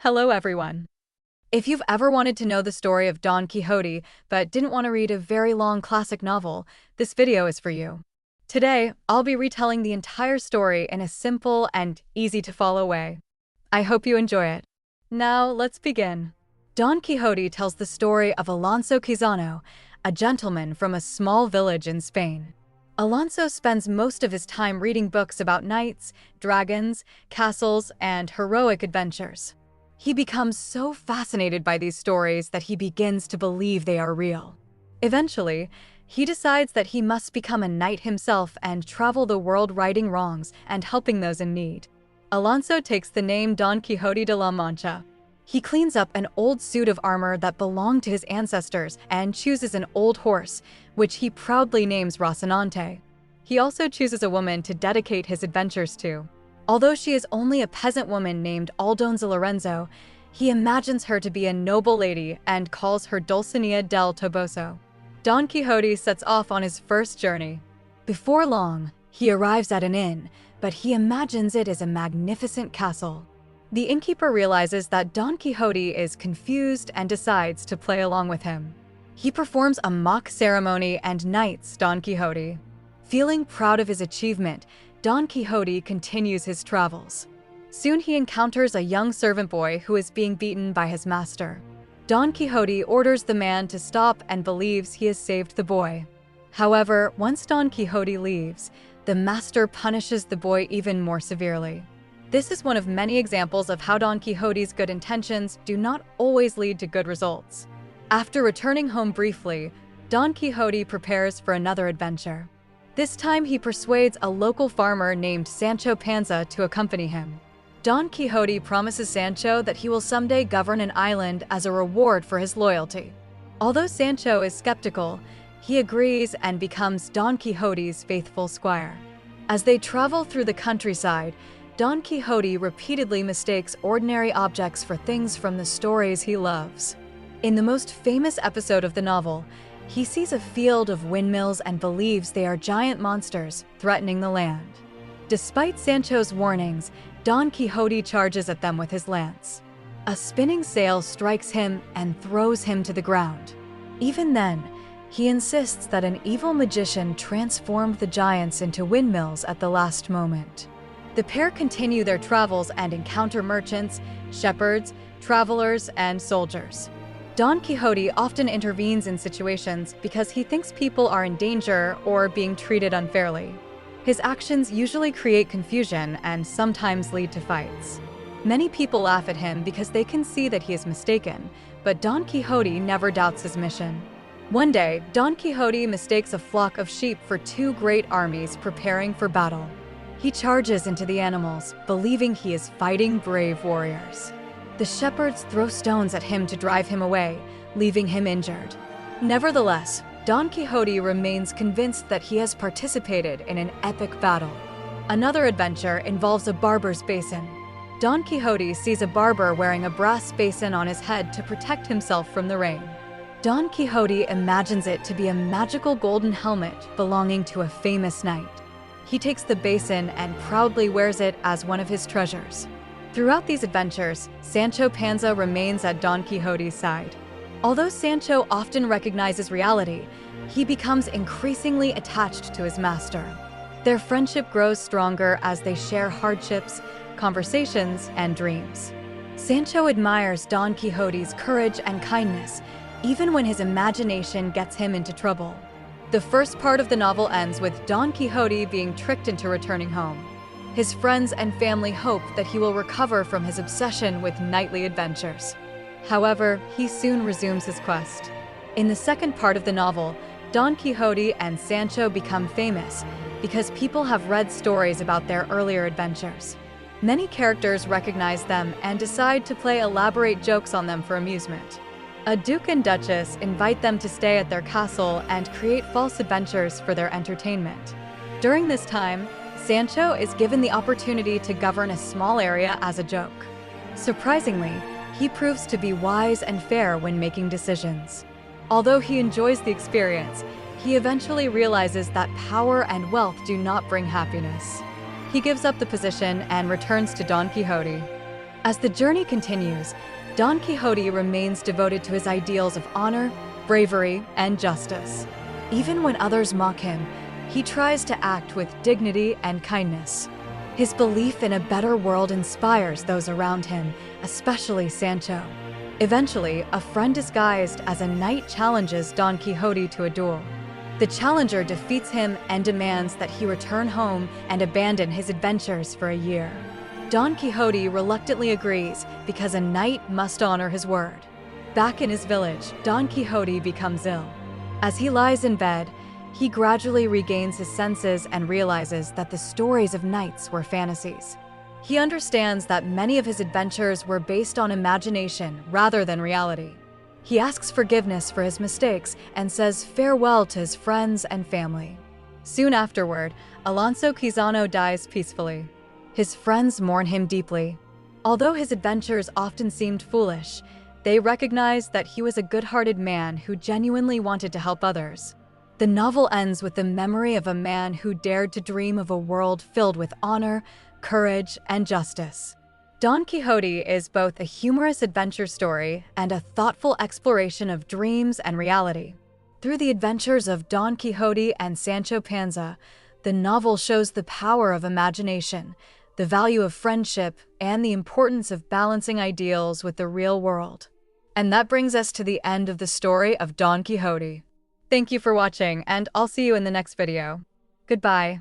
Hello, everyone. If you've ever wanted to know the story of Don Quixote but didn't want to read a very long classic novel, this video is for you. Today, I'll be retelling the entire story in a simple and easy-to-follow way. I hope you enjoy it. Now, let's begin. Don Quixote tells the story of Alonso Quixano, a gentleman from a small village in Spain. Alonso spends most of his time reading books about knights, dragons, castles, and heroic adventures. He becomes so fascinated by these stories that he begins to believe they are real. Eventually, he decides that he must become a knight himself and travel the world righting wrongs and helping those in need. Alonso takes the name Don Quixote de la Mancha. He cleans up an old suit of armor that belonged to his ancestors and chooses an old horse, which he proudly names Rocinante. He also chooses a woman to dedicate his adventures to. Although she is only a peasant woman named Aldonza Lorenzo, he imagines her to be a noble lady and calls her Dulcinea del Toboso. Don Quixote sets off on his first journey. Before long, he arrives at an inn, but he imagines it is a magnificent castle. The innkeeper realizes that Don Quixote is confused and decides to play along with him. He performs a mock ceremony and knights Don Quixote. Feeling proud of his achievement, Don Quixote continues his travels. Soon he encounters a young servant boy who is being beaten by his master. Don Quixote orders the man to stop and believes he has saved the boy. However, once Don Quixote leaves, the master punishes the boy even more severely. This is one of many examples of how Don Quixote's good intentions do not always lead to good results. After returning home briefly, Don Quixote prepares for another adventure. This time he persuades a local farmer named Sancho Panza to accompany him. Don Quixote promises Sancho that he will someday govern an island as a reward for his loyalty. Although Sancho is skeptical, he agrees and becomes Don Quixote's faithful squire. As they travel through the countryside, Don Quixote repeatedly mistakes ordinary objects for things from the stories he loves. In the most famous episode of the novel, he sees a field of windmills and believes they are giant monsters threatening the land. Despite Sancho's warnings, Don Quixote charges at them with his lance. A spinning sail strikes him and throws him to the ground. Even then, he insists that an evil magician transformed the giants into windmills at the last moment. The pair continue their travels and encounter merchants, shepherds, travelers, and soldiers. Don Quixote often intervenes in situations because he thinks people are in danger or being treated unfairly. His actions usually create confusion and sometimes lead to fights. Many people laugh at him because they can see that he is mistaken, but Don Quixote never doubts his mission. One day, Don Quixote mistakes a flock of sheep for two great armies preparing for battle. He charges into the animals, believing he is fighting brave warriors. The shepherds throw stones at him to drive him away, leaving him injured. Nevertheless, Don Quixote remains convinced that he has participated in an epic battle. Another adventure involves a barber's basin. Don Quixote sees a barber wearing a brass basin on his head to protect himself from the rain. Don Quixote imagines it to be a magical golden helmet belonging to a famous knight. He takes the basin and proudly wears it as one of his treasures. Throughout these adventures, Sancho Panza remains at Don Quixote's side. Although Sancho often recognizes reality, he becomes increasingly attached to his master. Their friendship grows stronger as they share hardships, conversations, and dreams. Sancho admires Don Quixote's courage and kindness, even when his imagination gets him into trouble. The first part of the novel ends with Don Quixote being tricked into returning home. His friends and family hope that he will recover from his obsession with knightly adventures. However, he soon resumes his quest. In the second part of the novel, Don Quixote and Sancho become famous because people have read stories about their earlier adventures. Many characters recognize them and decide to play elaborate jokes on them for amusement. A duke and duchess invite them to stay at their castle and create false adventures for their entertainment. During this time, Sancho is given the opportunity to govern a small area as a joke. Surprisingly, he proves to be wise and fair when making decisions. Although he enjoys the experience, he eventually realizes that power and wealth do not bring happiness. He gives up the position and returns to Don Quixote. As the journey continues, Don Quixote remains devoted to his ideals of honor, bravery, and justice. Even when others mock him, he tries to act with dignity and kindness. His belief in a better world inspires those around him, especially Sancho. Eventually, a friend disguised as a knight challenges Don Quixote to a duel. The challenger defeats him and demands that he return home and abandon his adventures for a year. Don Quixote reluctantly agrees because a knight must honor his word. Back in his village, Don Quixote becomes ill. As he lies in bed, he gradually regains his senses and realizes that the stories of knights were fantasies. He understands that many of his adventures were based on imagination rather than reality. He asks forgiveness for his mistakes and says farewell to his friends and family. Soon afterward, Alonso Quixano dies peacefully. His friends mourn him deeply. Although his adventures often seemed foolish, they recognized that he was a good-hearted man who genuinely wanted to help others. The novel ends with the memory of a man who dared to dream of a world filled with honor, courage, and justice. Don Quixote is both a humorous adventure story and a thoughtful exploration of dreams and reality. Through the adventures of Don Quixote and Sancho Panza, the novel shows the power of imagination, the value of friendship, and the importance of balancing ideals with the real world. And that brings us to the end of the story of Don Quixote. Thank you for watching, and I'll see you in the next video. Goodbye.